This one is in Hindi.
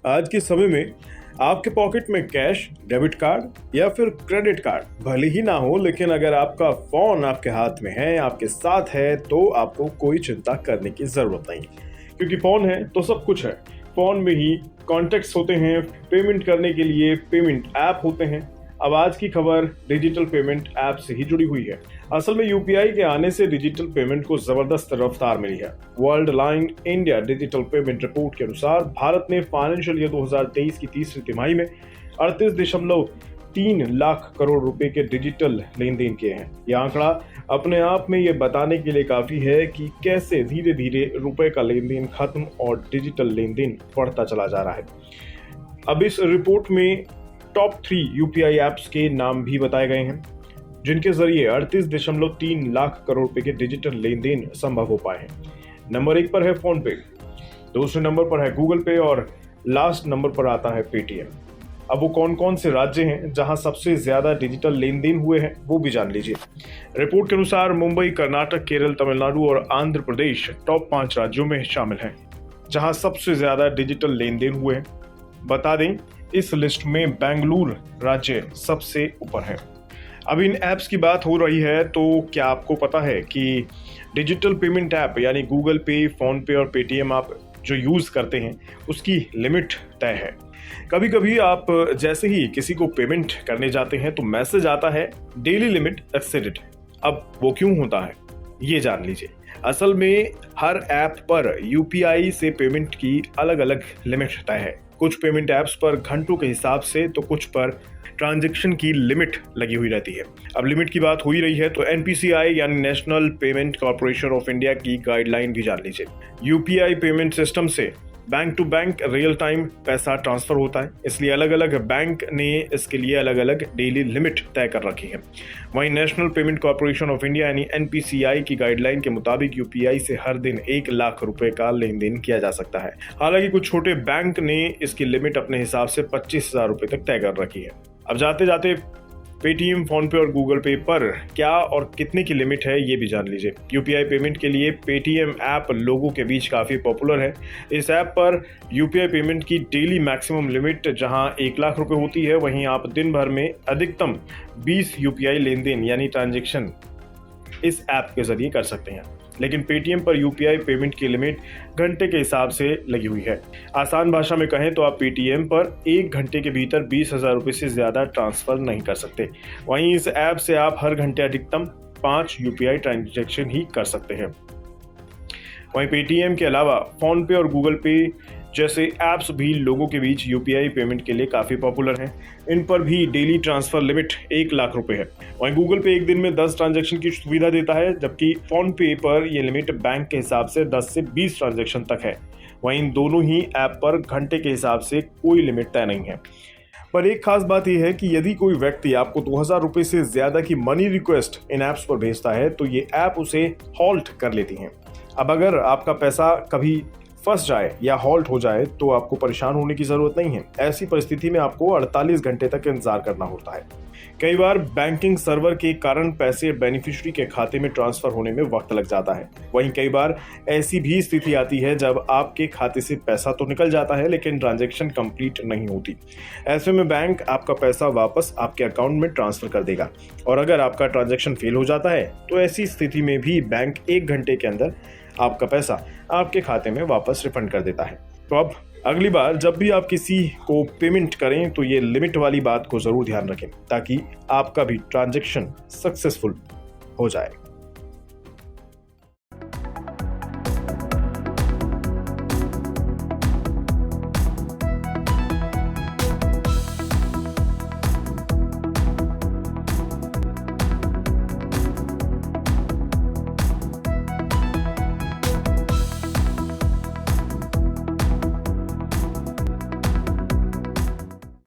आज के समय में आपके पॉकेट में कैश, डेबिट कार्ड या फिर क्रेडिट कार्ड भले ही ना हो, लेकिन अगर आपका फोन आपके हाथ में है, आपके साथ है, तो आपको कोई चिंता करने की जरूरत नहीं, क्योंकि फोन है तो सब कुछ है। फोन में ही कॉन्टेक्ट्स होते हैं, पेमेंट करने के लिए पेमेंट ऐप होते हैं। अब आज की खबर डिजिटल पेमेंट ऐप से ही जुड़ी हुई है। असल में यूपीआई के आने से डिजिटल पेमेंट को जबरदस्त रफ्तार मिली है। World line India digital payment report के अनुसार भारत ने फाइनेंशियल ईयर 2023 की तीसरी तिमाही में 38.3 लाख करोड़ रुपए के डिजिटल लेन देन किए हैं। यह आंकड़ा अपने आप में ये बताने के लिए काफी है कि कैसे धीरे धीरे रुपए का लेन देन खत्म और डिजिटल लेन देन बढ़ता चला जा रहा है। अब इस रिपोर्ट में टॉप 3 यूपीआई ऐप्स के नाम भी बताए गए हैं, जिनके जरिए 38.3 लाख करोड़ रुपए के डिजिटल लेन देन संभव हो पाए हैं। नंबर 1 पर है फोन पे, दूसरे नंबर पर है गूगल पे और लास्ट नंबर पर आता है पेटीएम। अब वो कौन कौन से राज्य हैं जहां सबसे ज्यादा डिजिटल लेन देन हुए हैं, वो भी जान लीजिए। रिपोर्ट के अनुसार मुंबई, कर्नाटक, केरल, तमिलनाडु और आंध्र प्रदेश टॉप 5 राज्यों में शामिल हैं जहां सबसे ज्यादा डिजिटल लेन देन हुए हैं। बता दें, इस लिस्ट में बेंगलुरु राज्य सबसे ऊपर है। अब इन ऐप्स की बात हो रही है, तो क्या आपको पता है कि डिजिटल पेमेंट ऐप यानी गूगल पे, फोन पे और पेटीएम आप जो यूज करते हैं उसकी लिमिट तय है। कभी कभी आप जैसे ही किसी को पेमेंट करने जाते हैं तो मैसेज आता है डेली लिमिट एक्सीडेड। अब वो क्यों होता है, ये जान लीजिए। असल में हर ऐप पर यूपीआई से पेमेंट की अलग अलग लिमिट तय है। कुछ पेमेंट ऐप्स पर घंटों के हिसाब से तो कुछ पर ट्रांजैक्शन की लिमिट लगी हुई रहती है। अब लिमिट की बात हो ही रही है तो एनपीसीआई यानी national payment corporation of India की गाइडलाइन भी जान लीजिए। यूपीआई पेमेंट सिस्टम से bank to bank real time पैसा ट्रांसफर होता है, इसलिए अलग अलग बैंक ने इसके लिए अलग अलग डेली लिमिट तय कर रखी है। वहीं national payment corporation of India यानी एनपीसीआई की गाइडलाइन के मुताबिक यूपीआई से हर दिन 1 लाख रुपए का लेन देन किया जा सकता है। हालांकि कुछ छोटे बैंक ने इसकी लिमिट अपने हिसाब से 25,000 रुपए तक तय कर रखी है। अब जाते जाते पेटीएम, फोन पे और गूगल पे पर क्या और कितने की लिमिट है, ये भी जान लीजिए। यूपीआई पेमेंट के लिए पेटीएम ऐप लोगों के बीच काफी पॉपुलर है। इस ऐप पर यूपीआई पेमेंट की डेली मैक्सिमम लिमिट जहां 1 लाख रुपए होती है, वहीं आप दिन भर में अधिकतम 20 यूपीआई लेन देन यानी ट्रांजैक्शन इस ऐप के जरिए कर सकते हैं। लेकिन पेटीएम पर यूपीआई पेमेंट की लिमिट घंटे के हिसाब से लगी हुई है। आसान भाषा में कहें तो आप पेटीएम पर 1 घंटे के भीतर 20,000 रुपए से ज्यादा ट्रांसफर नहीं कर सकते। वहीं इस ऐप से आप हर घंटे अधिकतम 5 यूपीआई ट्रांजैक्शन ही कर सकते हैं। वहीं पेटीएम के अलावा फोन पे और गूगल पे जैसे ऐप्स भी लोगों के बीच यूपीआई पेमेंट के लिए काफी पॉपुलर हैं। इन पर भी डेली ट्रांसफर लिमिट 1 लाख रुपए है। वहीं गूगल पे एक दिन में 10 ट्रांजैक्शन की सुविधा देता है, जबकि फोन पे पर यह लिमिट बैंक के हिसाब से 10 से 20 ट्रांजैक्शन तक है। वहीं इन दोनों ही ऐप पर घंटे के हिसाब से कोई लिमिट तय नहीं है। पर एक खास बात यह है कि यदि कोई व्यक्ति आपको 2000 रुपए से ज्यादा की मनी रिक्वेस्ट इन ऐप्स पर भेजता है तो ये ऐप उसे हॉल्ट कर लेती हैं। अब अगर आपका पैसा कभी फंस जाए या हॉल्ट हो जाए तो आपको परेशान होने की जरूरत नहीं है। ऐसी परिस्थिति में आपको 48 घंटे तक इंतजार करना होता है। कई बार बैंकिंग सर्वर के कारण पैसे बेनिफिशियरी के खाते में ट्रांसफर होने में वक्त लग जाता है। वहीं कई बार ऐसी भी स्थिति आती है जब आपके खाते से पैसा तो निकल जाता है लेकिन ट्रांजैक्शन कंप्लीट नहीं होती। ऐसे में बैंक आपका पैसा वापस आपके अकाउंट में ट्रांसफर कर देगा और अगर आपका ट्रांजैक्शन फेल हो जाता है तो ऐसी स्थिति में भी बैंक 1 घंटे के अंदर आपका पैसा आपके खाते में वापस रिफंड कर देता है। तो अब अगली बार जब भी आप किसी को पेमेंट करें तो ये लिमिट वाली बात को जरूर ध्यान रखें ताकि आपका भी ट्रांजैक्शन सक्सेसफुल हो जाए।